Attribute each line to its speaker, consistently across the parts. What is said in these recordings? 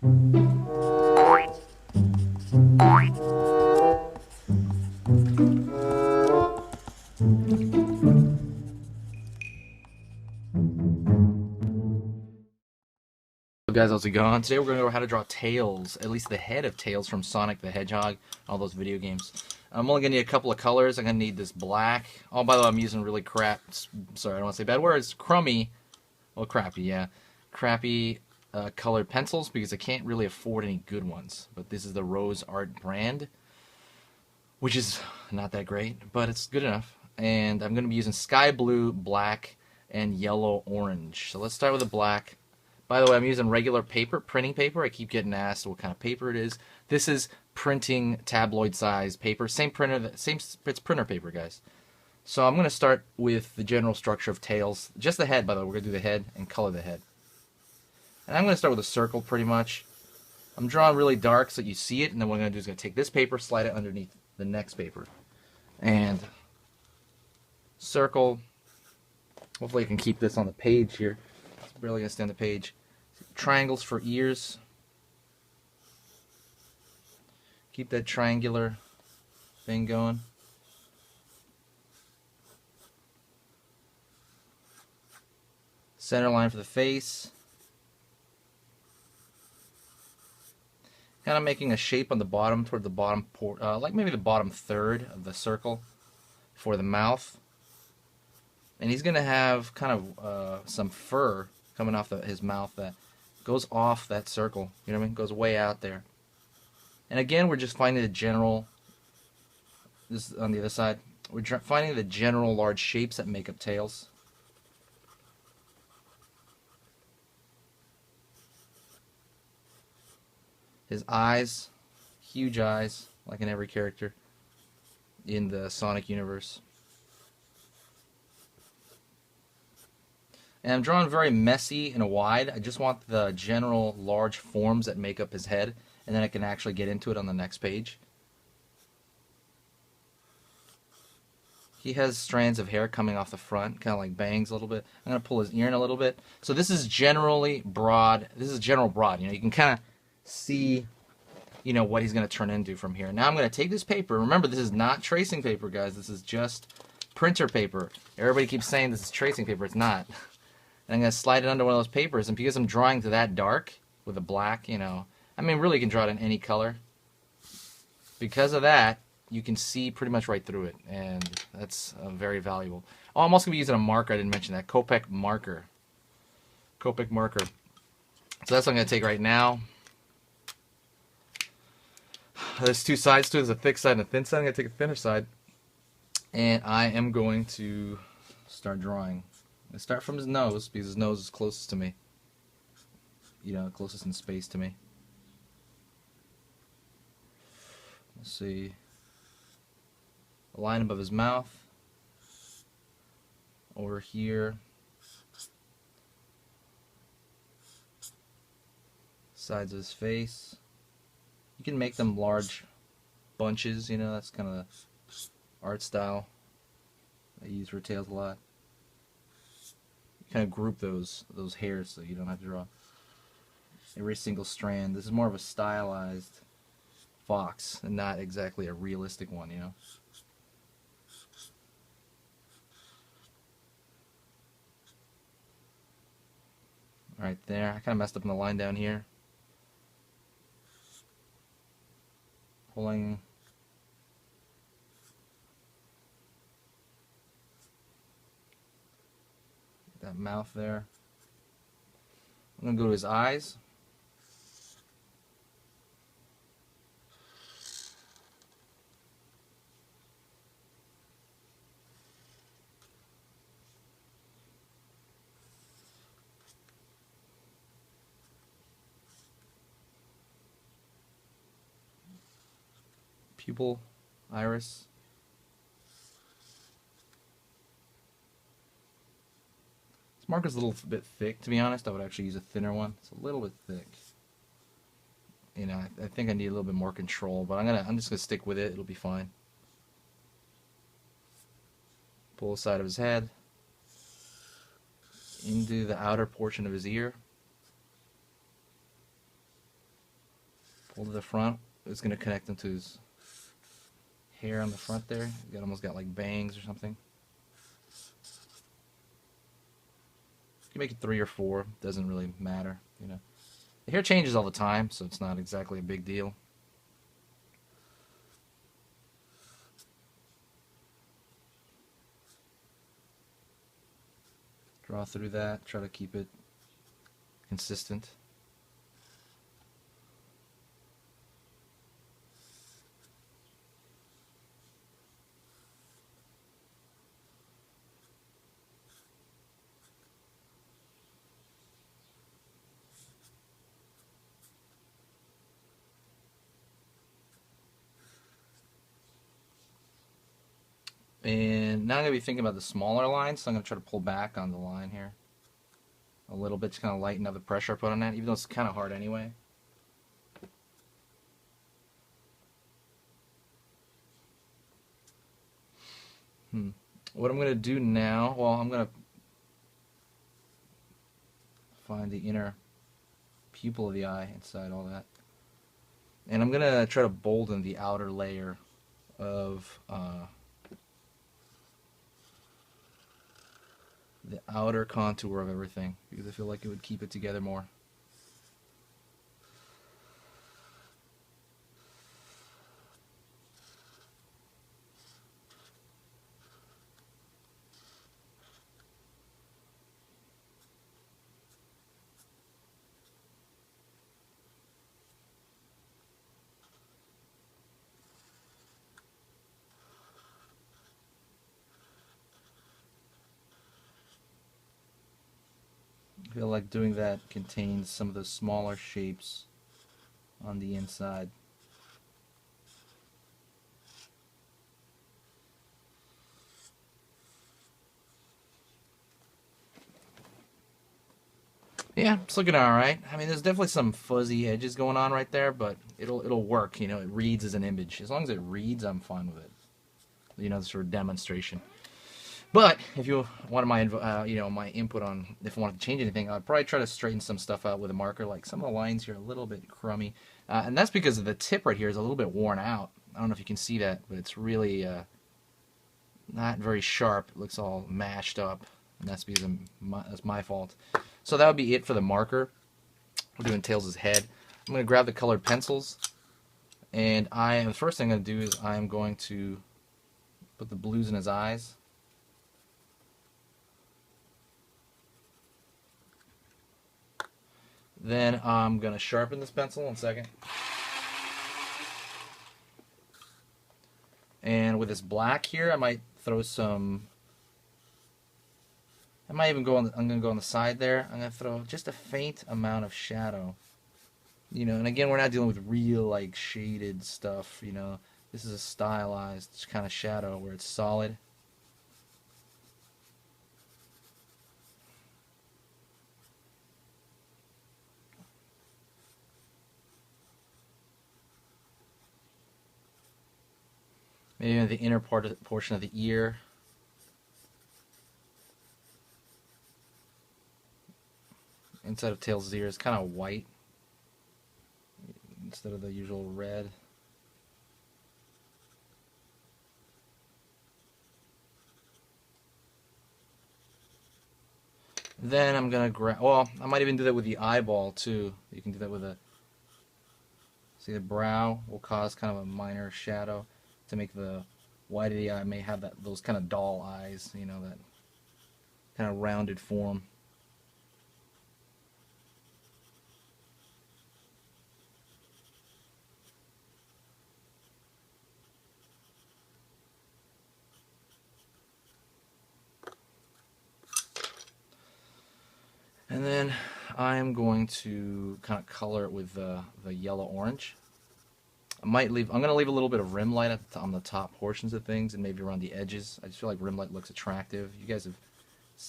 Speaker 1: Guys, how's it going? Today we're going to go over how to draw Tails, at least the head of Tails from Sonic the Hedgehog, all those video games. I'm only going to need a couple of colors. I'm going to need this black. Oh, by the way, I'm using really sorry, I don't want to say bad words, crummy, well, crappy, yeah, crappy colored pencils because I can't really afford any good ones. But this is the Rose Art brand, which is not that great, but it's good enough. And I'm going to be using sky blue, black, and yellow orange. So let's start with the black. By the way, I'm using regular paper, printing paper. I keep getting asked what kind of paper it is. This is printing tabloid size paper. Same printer, it's printer paper, guys. So I'm going to start with the general structure of Tails. Just the head, by the way. We're going to do the head and color the head. And I'm going to start with a circle, pretty much. I'm drawing really dark so that you see it. And then what I'm going to do is going to take this paper, slide it underneath the next paper. And circle. Hopefully I can keep this on the page here. It's barely going to stay on the page. Triangles for ears. Keep that triangular thing going. Center line for the face. Kind of making a shape on the bottom, toward the bottom, like maybe the bottom third of the circle for the mouth. And he's going to have kind of some fur coming off his mouth that goes off that circle, you know what I mean? Goes way out there. And again, we're just finding the general, this is on the other side, we're finding the general large shapes that make up Tails. His eyes, huge eyes, like in every character in the Sonic universe. And I'm drawing very messy and wide. I just want the general large forms that make up his head, and then I can actually get into it on the next page. He has strands of hair coming off the front, kind of like bangs a little bit. I'm going to pull his ear in a little bit. So this is generally broad. This is general broad. You know, you can kind of see, you know, what he's going to turn into from here. Now I'm going to take this paper. Remember, this is not tracing paper, guys. This is just printer paper. Everybody keeps saying this is tracing paper. It's not. And I'm going to slide it under one of those papers. And because I'm drawing to that dark with a black, you know, I mean, really you can draw it in any color. Because of that, you can see pretty much right through it. And that's very valuable. Oh, I'm also going to be using a marker. I didn't mention that. Copic marker. Copic marker. So that's what I'm going to take right now. There's two sides to it. There's a thick side and a thin side. I'm going to take a thinner side. And I am going to start drawing. I start from his nose because his nose is closest to me. You know, closest in space to me. Let's see. A line above his mouth. Over here. Sides of his face. You can make them large bunches, you know, that's kind of the art style I use for Tails a lot. Kind of group those hairs so you don't have to draw every single strand. This is more of a stylized fox and not exactly a realistic one, you know. Right there. I kind of messed up in the line down here. Pulling that mouth there. I'm going to go to his eyes. Pupil, iris. This marker's a little bit thick, to be honest. I would actually use a thinner one. It's a little bit thick. You know, I think I need a little bit more control, but I'm just gonna stick with it. It'll be fine. Pull the side of his head into the outer portion of his ear. Hold to the front. It's going to connect into his hair on the front there. You almost got like bangs or something. You can make it 3 or 4. Doesn't really matter, you know. The hair changes all the time, so it's not exactly a big deal. Draw through that. Try to keep it consistent. And now I'm going to be thinking about the smaller lines, so I'm going to try to pull back on the line here a little bit to kind of lighten up the pressure I put on that, even though it's kind of hard anyway. What I'm going to do now, well, I'm going to find the inner pupil of the eye inside all that. And I'm going to try to bolden the outer layer of the outer contour of everything, because I feel like it would keep it together more. I feel like doing that contains some of the smaller shapes on the inside. Yeah, it's looking alright. I mean, there's definitely some fuzzy edges going on right there, but it'll work. You know, it reads as an image. As long as it reads, I'm fine with it. You know, sort of demonstration. But if you wanted my you know, my input on if I wanted to change anything, I'd probably try to straighten some stuff out with a marker. Like some of the lines here are a little bit crummy, and that's because the tip right here is a little bit worn out. I don't know if you can see that, but it's really not very sharp. It looks all mashed up, and that's because that's my fault. So that would be it for the marker. We're doing Tails' head. I'm going to grab the colored pencils, and the first thing I'm going to do is I'm going to put the blues in his eyes. Then I'm going to sharpen this pencil. 1 second. And with this black here, I might throw some... I might even go on. I'm going to go on the side there. I'm going to throw just a faint amount of shadow. You know, and again, we're not dealing with real, like, shaded stuff, you know. This is a stylized kind of shadow where it's solid. Maybe the inner portion of the ear. Inside of Tails' ear is kind of white instead of the usual red. Then I'm going to grab, well, I might even do that with the eyeball too. You can do that with see the brow will cause kind of a minor shadow to make the white of the eye may have those kind of doll eyes, you know, that kind of rounded form. And then I'm going to kind of color it with the yellow-orange. I'm going to leave a little bit of rim light on the top portions of things and maybe around the edges. I just feel like rim light looks attractive. You guys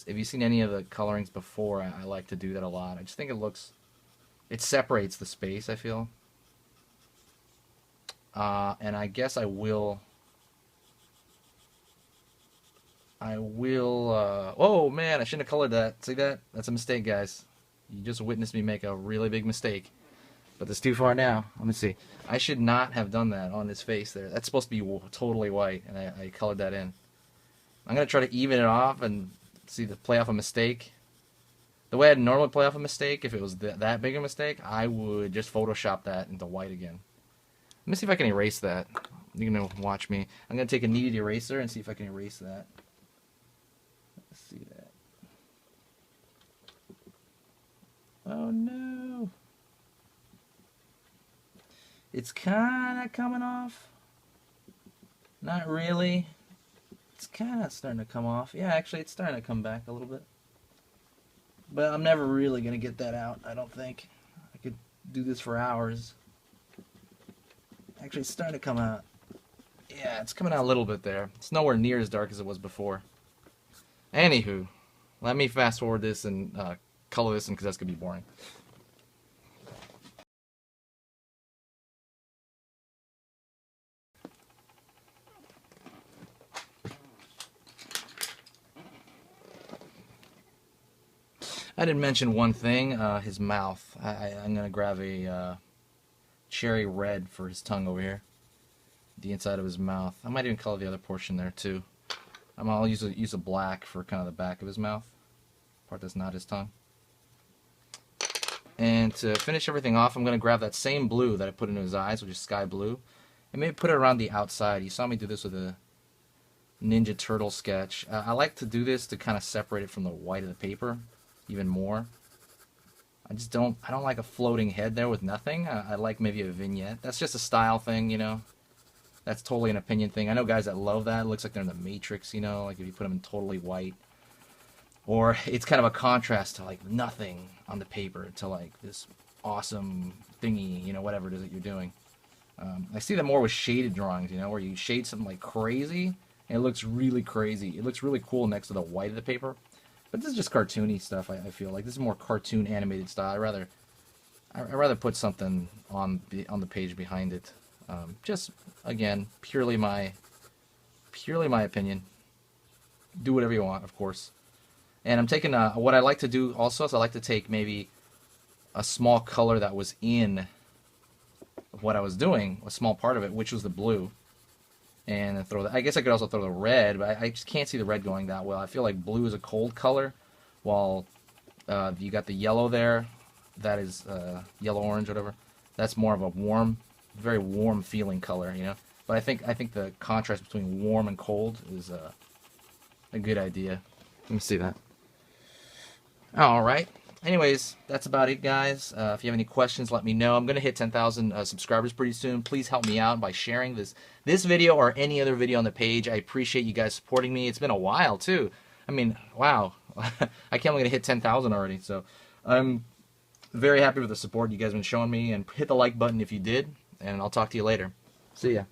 Speaker 1: have you seen any of the colorings before? I like to do that a lot. I just think it separates the space, I feel. And I guess I will... oh man, I shouldn't have colored that. See that? That's a mistake, guys. You just witnessed me make a really big mistake. But it's too far now. Let me see. I should not have done that on his face there. That's supposed to be totally white, and I colored that in. I'm going to try to even it off and see the play off a mistake. The way I'd normally play off a mistake, if it was that big a mistake, I would just Photoshop that into white again. Let me see if I can erase that. You're going to watch me. I'm going to take a kneaded eraser and see if I can erase that. Let's see that. Oh no. It's kind of coming off. Not really. It's kind of starting to come off. Yeah, actually, it's starting to come back a little bit. But I'm never really going to get that out, I don't think. I could do this for hours. Actually, it's starting to come out. Yeah, it's coming out a little bit there. It's nowhere near as dark as it was before. Anywho, let me fast forward this and color this in because that's going to be boring. I didn't mention one thing, his mouth. I'm going to grab a cherry red for his tongue over here. The inside of his mouth. I might even color the other portion there too. I'll use a black for kind of the back of his mouth. Part that's not his tongue. And to finish everything off, I'm going to grab that same blue that I put into his eyes, which is sky blue, and maybe put it around the outside. You saw me do this with a Ninja Turtle sketch. I like to do this to kind of separate it from the white of the paper even more. I don't like a floating head there with nothing. I like maybe a vignette. That's just a style thing, you know. That's totally an opinion thing. I know guys that love that. It looks like they're in the Matrix, you know, like if you put them in totally white. Or it's kind of a contrast to like nothing on the paper to like this awesome thingy, you know, whatever it is that you're doing. I see that more with shaded drawings, you know, where you shade something like crazy and it looks really crazy. It looks really cool next to the white of the paper. But this is just cartoony stuff. I feel like this is more cartoon animated style. I rather put something on the page behind it. Just again, purely my opinion. Do whatever you want, of course. And I'm taking what I like to do also is I like to take maybe a small color that was in what I was doing, a small part of it, which was the blue, and then throw that. I guess I could also throw the red, but I just can't see the red going that well. I feel like blue is a cold color, while you got the yellow there. That is yellow orange, whatever. That's more of a warm, very warm feeling color, you know. But I think the contrast between warm and cold is a good idea. Let me see that. All right. Anyways, that's about it, guys. If you have any questions, let me know. I'm going to hit 10,000 subscribers pretty soon. Please help me out by sharing this video or any other video on the page. I appreciate you guys supporting me. It's been a while, too. I mean, wow. I can't believe I'm going to hit 10,000 already. So I'm very happy with the support you guys have been showing me. And hit the like button if you did. And I'll talk to you later. See ya.